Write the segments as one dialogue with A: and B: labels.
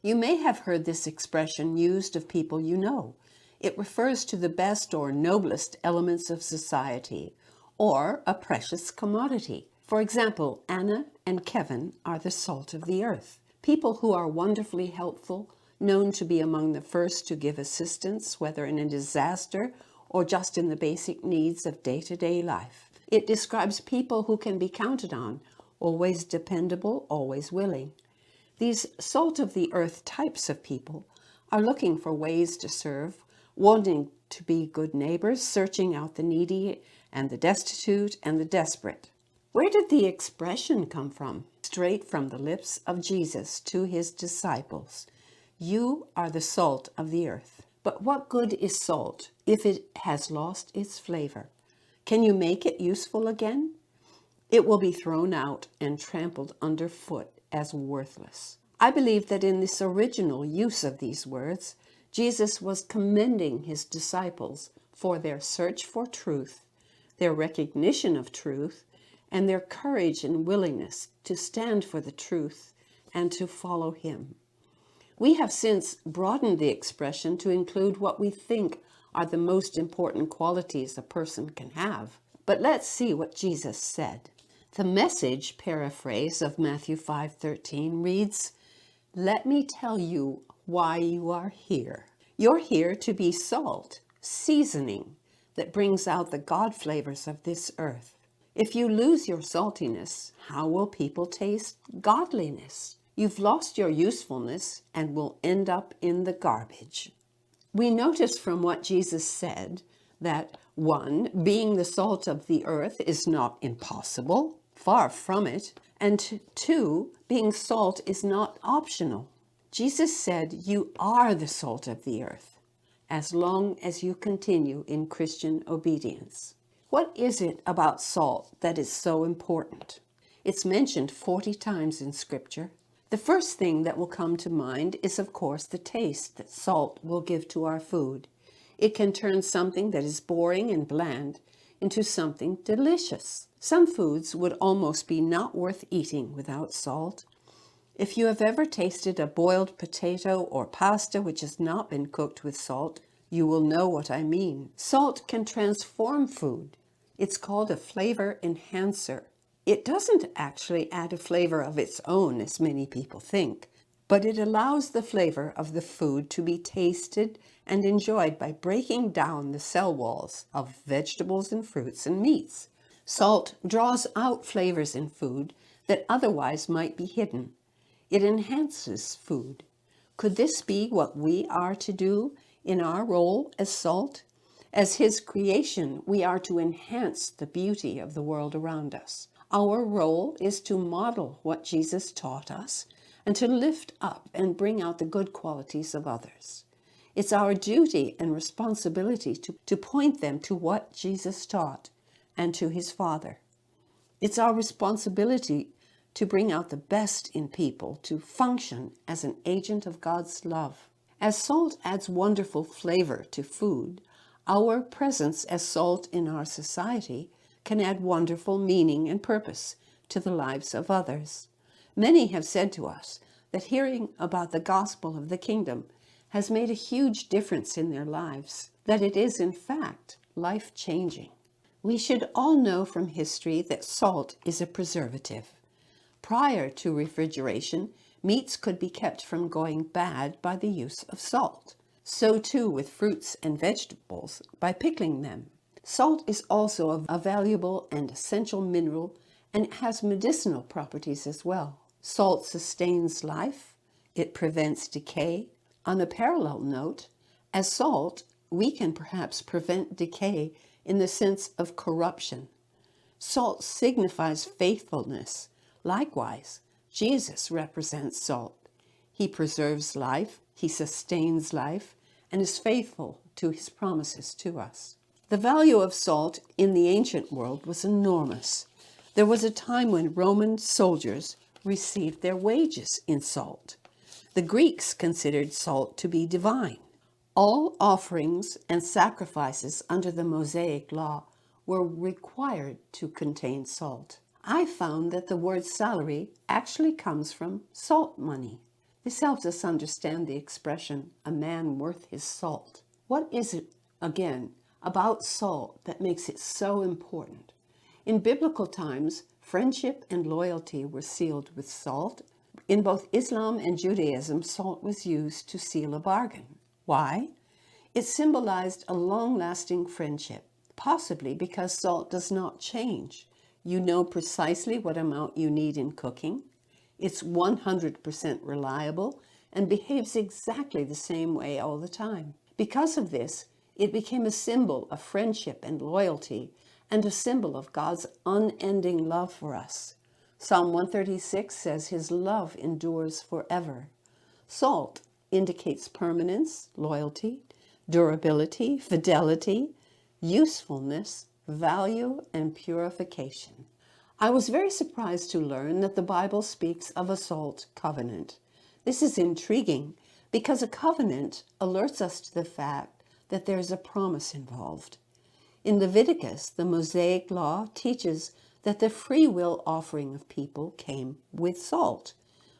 A: You may have heard this expression used of people you know. It refers to the best or noblest elements of society, or a precious commodity. For example, Anna and Kevin are the salt of the earth. People who are wonderfully helpful, known to be among the first to give assistance, whether in a disaster or just in the basic needs of day-to-day life. It describes people who can be counted on, always dependable, always willing. These salt of the earth types of people are looking for ways to serve, wanting to be good neighbors, searching out the needy and the destitute and the desperate. Where did the expression come from? Straight from the lips of Jesus to his disciples. You are the salt of the earth. But what good is salt if it has lost its flavor? Can you make it useful again? It will be thrown out and trampled underfoot as worthless. I believe that in this original use of these words, Jesus was commending his disciples for their search for truth, their recognition of truth, and their courage and willingness to stand for the truth and to follow him. We have since broadened the expression to include what we think are the most important qualities a person can have. But let's see what Jesus said. The Message paraphrase of Matthew 5:13 reads, "Let me tell you why you are here. You're here to be salt, seasoning that brings out the God flavors of this earth. If you lose your saltiness, how will people taste godliness? You've lost your usefulness and will end up in the garbage." We notice from what Jesus said that 1, being the salt of the earth is not impossible, far from it, and 2, being salt is not optional. Jesus said, "You are the salt of the earth," as long as you continue in Christian obedience. What is it about salt that is so important? It's mentioned 40 times in Scripture. The first thing that will come to mind is, of course, the taste that salt will give to our food. It can turn something that is boring and bland into something delicious. Some foods would almost be not worth eating without salt. If you have ever tasted a boiled potato or pasta which has not been cooked with salt, you will know what I mean. Salt can transform food. It's called a flavor enhancer. It doesn't actually add a flavor of its own, as many people think, but it allows the flavor of the food to be tasted and enjoyed by breaking down the cell walls of vegetables and fruits and meats. Salt draws out flavors in food that otherwise might be hidden. It enhances food. Could this be what we are to do in our role as salt? As his creation, we are to enhance the beauty of the world around us. Our role is to model what Jesus taught us and to lift up and bring out the good qualities of others. It's our duty and responsibility to point them to what Jesus taught and to his Father. It's our responsibility to bring out the best in people, to function as an agent of God's love. As salt adds wonderful flavor to food, our presence as salt in our society can add wonderful meaning and purpose to the lives of others. Many have said to us that hearing about the gospel of the kingdom has made a huge difference in their lives, that it is in fact life-changing. We should all know from history that salt is a preservative. Prior to refrigeration, meats could be kept from going bad by the use of salt. So too with fruits and vegetables by pickling them. Salt is also a valuable and essential mineral, and it has medicinal properties as well. Salt sustains life. It prevents decay. On a parallel note, as salt, we can perhaps prevent decay in the sense of corruption. Salt signifies faithfulness. Likewise, Jesus represents salt. He preserves life, he sustains life, and is faithful to his promises to us. The value of salt in the ancient world was enormous. There was a time when Roman soldiers received their wages in salt. The Greeks considered salt to be divine. All offerings and sacrifices under the Mosaic law were required to contain salt. I found that the word salary actually comes from salt money. This helps us understand the expression, a man worth his salt. What is it, again, about salt that makes it so important? In biblical times, friendship and loyalty were sealed with salt. In both Islam and Judaism, salt was used to seal a bargain. Why? It symbolized a long-lasting friendship, possibly because salt does not change. You know precisely what amount you need in cooking. It's 100% reliable and behaves exactly the same way all the time. Because of this, it became a symbol of friendship and loyalty and a symbol of God's unending love for us. Psalm 136 says his love endures forever. Salt indicates permanence, loyalty, durability, fidelity, usefulness, value, and purification. I was very surprised to learn that the Bible speaks of a salt covenant. This is intriguing because a covenant alerts us to the fact that there is a promise involved. In Leviticus, the Mosaic Law teaches that the free will offering of people came with salt.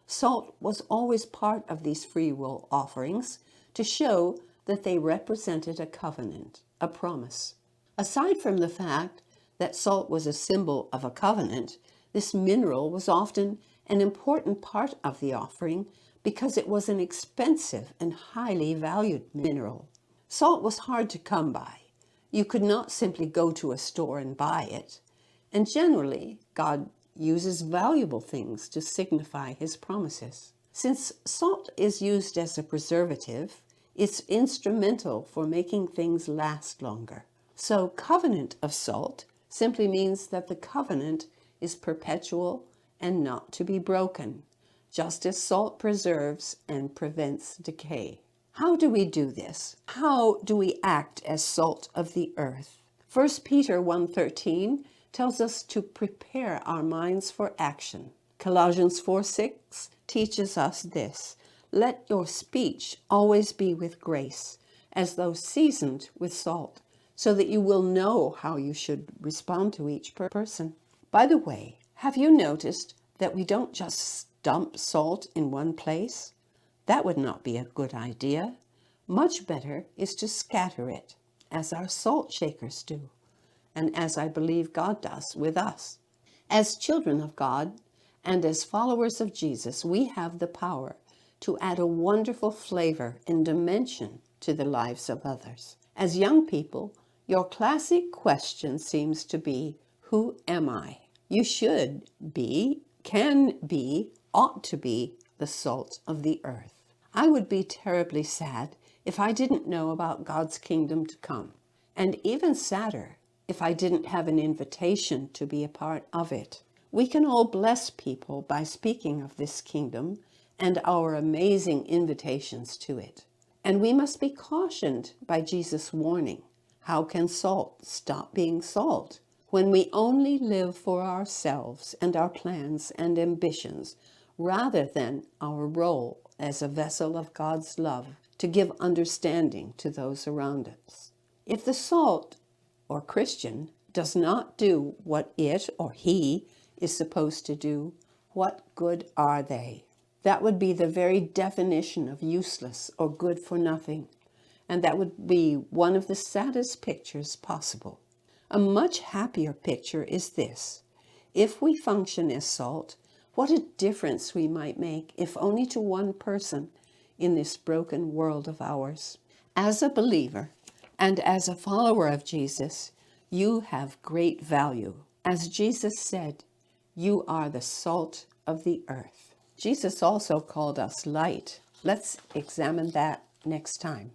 A: Salt was always part of these free will offerings to show that they represented a covenant, a promise. Aside from the fact that salt was a symbol of a covenant, this mineral was often an important part of the offering because it was an expensive and highly valued mineral. Salt was hard to come by. You could not simply go to a store and buy it. And generally, God uses valuable things to signify his promises. Since salt is used as a preservative, it's instrumental for making things last longer. So, covenant of salt simply means that the covenant is perpetual and not to be broken, just as salt preserves and prevents decay. How do we do this? How do we act as salt of the earth? 1 Peter 1:13 tells us to prepare our minds for action. Colossians 4:6 teaches us this: let your speech always be with grace, as though seasoned with salt, so that you will know how you should respond to each person. By the way, have you noticed that we don't just dump salt in one place? That would not be a good idea. Much better is to scatter it, as our salt shakers do, and as I believe God does with us. As children of God and as followers of Jesus, we have the power to add a wonderful flavor and dimension to the lives of others. As young people, your classic question seems to be, who am I? You should be, can be, ought to be the salt of the earth. I would be terribly sad if I didn't know about God's kingdom to come, and even sadder if I didn't have an invitation to be a part of it. We can all bless people by speaking of this kingdom and our amazing invitations to it. And we must be cautioned by Jesus' warning. How can salt stop being salt? When we only live for ourselves and our plans and ambitions, rather than our role as a vessel of God's love to give understanding to those around us. If the salt, or Christian, does not do what it or he is supposed to do, what good are they? That would be the very definition of useless or good for nothing. And that would be one of the saddest pictures possible. A much happier picture is this: if we function as salt, what a difference we might make, if only to one person, in this broken world of ours. As a believer and as a follower of Jesus, you have great value. As Jesus said, you are the salt of the earth. Jesus also called us light. Let's examine that next time.